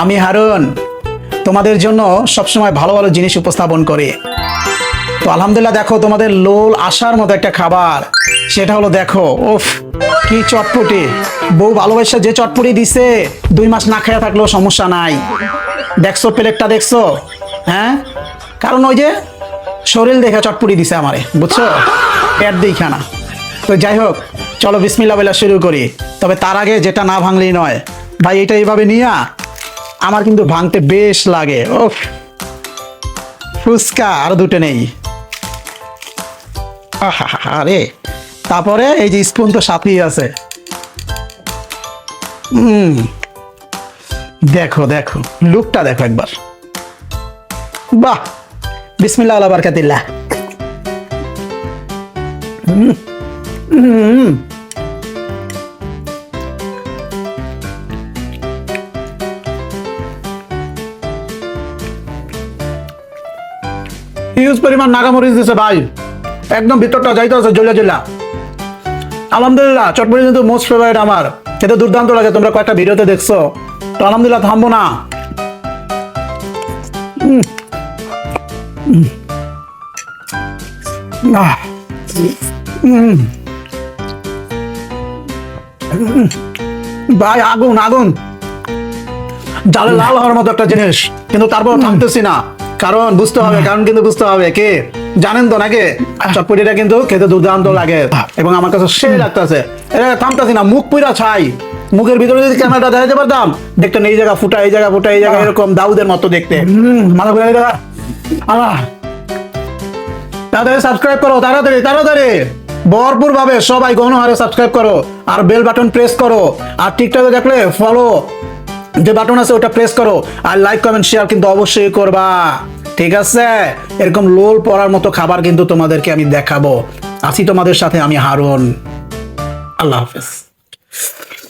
আমি হারুন তোমাদের জন্য সবসময় ভালো ভালো জিনিস উপস্থাপন করি। তো আলহামদুলিল্লাহ দেখো তোমাদের লোল আসার মতো একটা খাবার, সেটা হলো দেখো উফ কি চটপটি। বউ ভালোবাসা যে চটপটি দিছে 2 মাস না খেয়ে থাকলেও সমস্যা নাই। দেখছো প্লেটটা দেখছো? হ্যাঁ, কারণ ওই যে শরীর দেখে চটপটি দিছে আমারে, বুঝছো, পেট দেখা না। তো যাই হোক, চলো বিসমিল্লাহ বলে শুরু করি। তবে তার আগে যেটা না ভাঙলেই নয় ভাই, এটা এইভাবে নিয়া আমার কিন্তু ভাঙতে বেশ লাগে। ওফ, ফুচকা আরো 2টো নেই। আরে তারপরে এই যে স্পুন তো সাথেই আছে। দেখো দেখো লুকটা দেখো একবার, বাহ, বিসমিল্লাহ আলা বারকাতিল্লাহ। হিউজ পরিমাণ নাগামরিচ দিছে ভাই, একদম ভিতরটা যাইতে আছে জ্বলা জ্বলা। আলহামদুলিল্লাহ চটপটি কিন্তু মোস্ট ফেভারিট আমার, খেতে দুর্দান্ত লাগে। তোমরা কয়েকটা ভিডিওতে দেখছো, তো আলহামদুলিল্লাহ থামবো না। ভাই আগুন আগুন, জালে লাল হওয়ার মতো একটা জিনিস, কিন্তু তারপর থামতেছি না, কারণ বুঝতে হবে, কারণ কিন্তু বুঝতে হবে কে জানেন তো নাকি, চটপটিটা কিন্তু খেতে দুর্দান্ত লাগে এবং আমার কাছে সেই লাগতেছে। এটা থামতেছি না, মুখ পুরা ছাই। মুখের ভিতরে যদি ক্যামেরাটা দেখাতে পারতাম, দেখতেন এই জায়গা ফুটা, এই জায়গা ফুটা, এই জায়গা এরকম দাউদের মতো দেখতে। মাথা ঘুরে দেখা তাড়াতাড়ি সাবস্ক্রাইব করো, তাড়াতাড়ি তাড়াতাড়ি ভরপুর ভাবে সবাই গণহারে সাবস্ক্রাইব করো, আর বেল বাটন প্রেস করো, আর টিকটকে দেখলে ফলো যে বাটন আছে ওটা প্রেস করো, আর লাইক কমেন্ট শেয়ার কিন্তু অবশ্যই করবা, ঠিক আছে? এরকম লোল পড়ার মতো খাবার কিন্তু তোমাদেরকে আমি দেখাবো। আছি তোমাদের সাথে আমি হারুন। আল্লাহ হাফেজ।